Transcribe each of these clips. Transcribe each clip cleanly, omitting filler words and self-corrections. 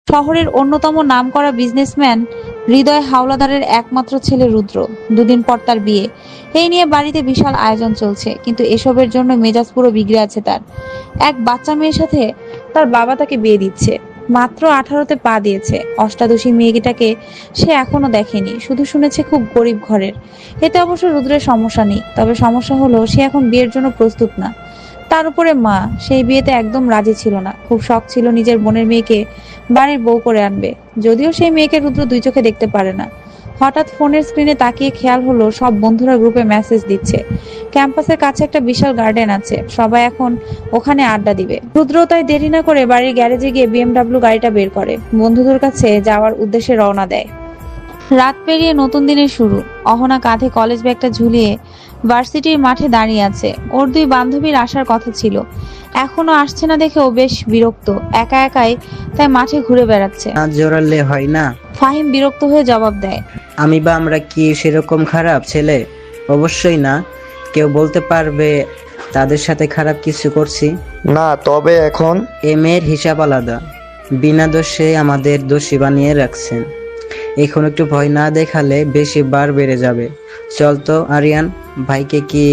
শহরের অন্যতম নামকরা বিজনেসম্যান হৃদয় হাওলাদারের একমাত্র ছেলে রুদ্র। দুদিন পর তার বিয়ে। এই নিয়ে বাড়িতে বিশাল আয়োজন চলছে, কিন্তু এসবের জন্য মেজাজ পুরো বিগড়ে আছে তার। এক বাচ্চা মেয়ের সাথে তার বাবা তাকে বিয়ে দিচ্ছে। মাত্র 18তে পা দিয়েছে। অষ্টাদশী মেয়েটাকে সে এখনো দেখেনি, শুধু শুনেছে খুব গরিব ঘরের। এতে অবশ্য রুদ্রের সমস্যা নেই, তবে সমস্যা হলো সে এখন বিয়ের জন্য প্রস্তুত না। তার উপরে মা সেই বিয়েতে একদম রাজি ছিল না। খুব শখ ছিল নিজের বোনের মেয়েকে বাড়ির বউ করে আনবে, যদিও সেই মেয়েকে রুদ্র দুই চোখে দেখতে পারে না। হঠাৎ ফোনের স্ক্রিনে তাকিয়ে খেয়াল হলো সব বন্ধুরা গ্রুপে মেসেজ দিচ্ছে। ক্যাম্পাসের কাছে একটা বিশাল গার্ডেন আছে, সবাই এখন ওখানে আড্ডা দিবে। রুদ্র তাই দেরি না করে বাড়ির গ্যারেজে গিয়ে বিএমডাব্লিউ গাড়িটা বের করে বন্ধুদের কাছে যাওয়ার উদ্দেশ্যে রওনা দেয়। রাত পেরিয়ে নতুন দিনের শুরু। অহনা কাঁধে কলেজ ব্যাগটা ঝুলিয়ে ভার্সিটির মাঠে দাঁড়িয়ে আছে। ওর দুই বান্ধবীর আসার কথা ছিল, এখনো আসছে না দেখে ও বেশ বিরক্ত। একা একাই তাই মাঠে ঘুরে বেড়াচ্ছে। না জোরালে হয় না। ফাহিম বিরক্ত হয়ে জবাব দেয়, আমরা কি সেরকম খারাপ ছেলে? অবশ্যই না। কেউ বলতে পারবে তাদের সাথে খারাপ কিছু করছি? না, তবে এখন এ মেয়ের হিসাব আলাদা। বিনা দোষে আমাদের দোষী বানিয়ে রাখছেন। এখন একটু ভয় না দেখালে বেশি বার বেড়ে যাবে। চল তো আরিয়ান, ভাইকে কি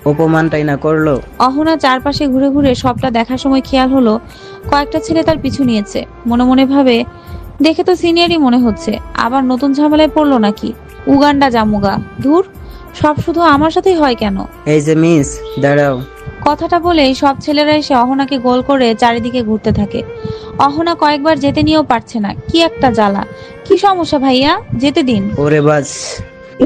অপমানটাই না করলো? অহনা চারপাশে ঘুরে ঘুরে সবটা দেখার সময় খেয়াল হলো কয়েকটা ছেলে তার পিছু নিয়েছে। মনে মনে ভাবে, দেখে তো সিনিয়রই মনে হচ্ছে, আবার নতুন ঝামেলায় পড়লো নাকি? উগান্ডা জামুগা, ধুর, সব শুধু আমার সাথেই হয় কেন? এই যে মিস, দাঁড়াও। কথাটা বলেই সব ছেলেরা এসে অহনাকে গোল করে চারিদিকে ঘুরতে থাকে। অহনা কয়েকবার যেতে নিয়েও পারছে না, কি একটা জ্বালা। কি সমস্যা ভাইয়া, যেতে দিন। ওরে বাস,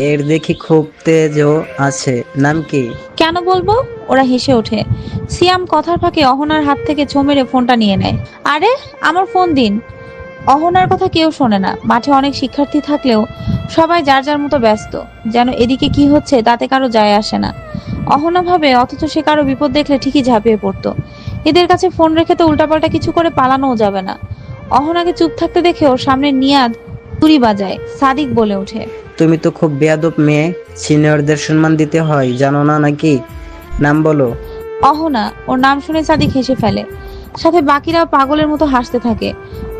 এর দেখি খুব তেজও আছে। নাম কি? কেন বলবো? ওরা হেসে ওঠে। সিয়াম কথার ফাঁকে অহনার হাত থেকে ছো মেরে ফোনটা নিয়ে নেয়। আরে, আমার ফোন দিন। অহনার কথা কেউ শোনে না। মাঠে অনেক শিক্ষার্থী থাকলেও সবাই যার যার মতো ব্যস্ত, যেন এদিকে কি হচ্ছে তাতে কারো যায় আসে না। অহনা ভাবে, অথচ সে কারো বিপদ দেখলে ঠিকই ঝাঁপিয়ে পড়তো। এদের কাছে ফোন রেখে তো উল্টাপাল্টা কিছু করে পালানোও যাবে না। অহনাকে চুপ থাকতে দেখে ওর সামনে নিয়াদ তুড়ি বাজায়। সাদিক বলে ওঠে, তুমি তো খুব বেয়াদব মেয়ে। সিনিয়রদের সম্মান দিতে হয়, জানো না নাকি? নাম বলো। অহনা। ওর নাম শুনে সাদিক হেসে ফেলে, সাথে বাকিরাও পাগলের মতো হাসতে থাকে।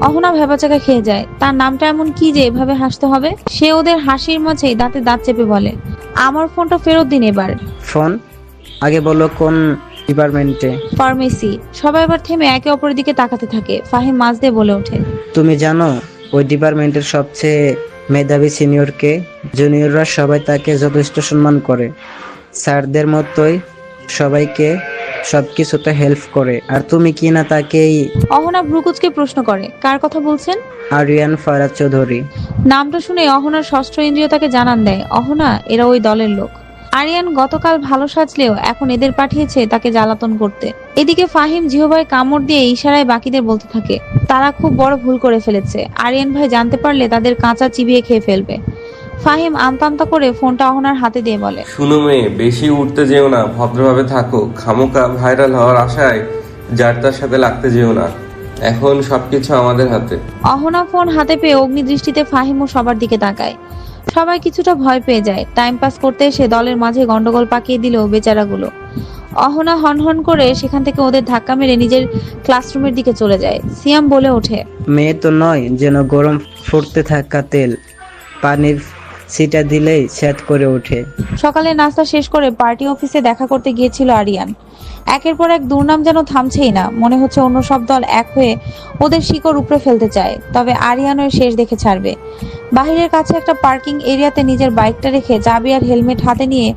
অহনা ভেবাচাকা খেয়ে যায়, তার নামটা এমন কি যে এভাবে হাসতে হবে? সে ওদের হাসির মাঝেই দাঁতে দাঁত চেপে বলে, আমার ফোনটা ফেরত দিন এবার। ফোন আগে বলো, কোন ডিপার্টমেন্টে? ফার্মেসি। সবাই এবার থেমে একে অপরের দিকে তাকাতে থাকে। ফাহিম মাঝ দিয়ে বলে ওঠে, তুমি জানো ওই ডিপার্টমেন্টের সবচেয়ে মেধাবী সিনিয়রকে? জুনিয়ররা সবাই তাকে যথেষ্ট সম্মান করে। স্যারদের মতোই সবাইকে সবকিছুতে হেল্প করে। আর তুমি কি না তাকেই? অহনা ভ্রুকুচকে প্রশ্ন করে, কার কথা বলছেন? আরিয়ান ফারাজ চৌধুরী। নামটা শুনে অহনার ষষ্ঠ ইন্দ্রিয় তাকে জানান দেয়, অহনা, এরা ওই দলের লোক। আরিয়ান গতকাল ভালো সাজলেও এখন এদের পাঠিয়েছে তাকে জ্বালাতন করতে। এদিকে ফাহিম জিহবায় কামড় দিয়ে ইশারায় বাকিদের বলতে থাকে, তারা খুব বড় ভুল করে ফেলেছে। আরিয়ান ভাই জানতে পারলে তাদের কাঁচা চিবিয়ে খেয়ে ফেলবে। ফাহিম আমতা আমতা করে ফোনটা অহনার হাতে দিয়ে বলে, শুনো মেয়ে, বেশি উঠতে যেও না, ভদ্রভাবে থাকো। খামোকা ভাইরাল হওয়ার আশায় যার তার সাথে লাগতে যেও না। এখন সবকিছু আমাদের হাতে। অহনা ফোন হাতে পেয়ে অগ্নিদৃষ্টিতে ফাহিম ও সবার দিকে তাকায়। সবাই কিছুটা ভয় পেয়ে যায়। টাইম পাস করতে এসে দলের মাঝে গন্ডগোল পাকিয়ে দিল বেচারাগুলো। অহনা হনহন করে সেখান থেকে ওদের ধাক্কা মেরে নিজের ক্লাসরুমের দিকে চলে যায়। সিয়াম বলে ওঠে, মেয়ে তো নয়, যেন গরম ফুটতে থাকা তেল, পানির ছিটা দিলেই স্যাঁত করে ওঠে। সকালে নাস্তা শেষ করে পার্টি অফিসে দেখা করতে গিয়েছিল আরিয়ান। একের পর এক দুর্নাম যেন থামছেই না। মনে হচ্ছে অন্য সব দল এক হয়ে ওদের শিকড় উপড়ে ফেলতে চায়, তবে আরিয়ান ওর শেষ দেখে ছাড়বে। বাহিরের কাছে একটা পার্কিং এরিয়াতে নিজের বাইকটা রেখে চাবি আর হেলমেট হাতে নিয়ে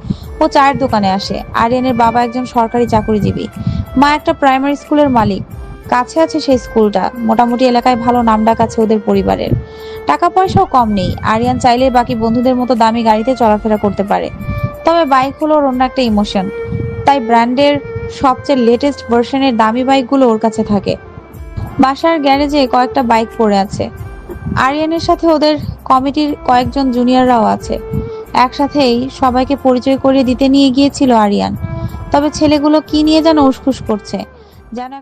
ও চায়ের দোকানে আসে। আরিয়ানের বাবা একজন সরকারি চাকরিজীবী, মা একটা প্রাইমারি স্কুলের মালিক। কাছে আছে সেই স্কুলটা, মোটামুটি এলাকায় ভালো নামডাক আছে ওদের পরিবারের। টাকা পয়সাও কম নেই। আরিয়ান চাইলে বাকি বন্ধুদের মতো দামি গাড়িতে চলাফেরা করতে পারে, তবে বাইক হলো ওর অন্য একটা ইমোশন। তাই ব্র্যান্ডের সবচেয়ে লেটেস্ট ভার্সনের দামি বাইকগুলো ওর কাছে থাকে। বাসার গ্যারেজে কয়েকটা বাইক পড়ে আছে। আরিয়ানের সাথে ওদের কমিটির কয়েকজন জুনিয়ররাও আছে। একসাথেই সবাইকে পরিচয় করিয়ে দিতে নিয়ে গিয়েছিল আরিয়ান, তবে ছেলেগুলো কি নিয়ে যেন উসখুস করছে, যেন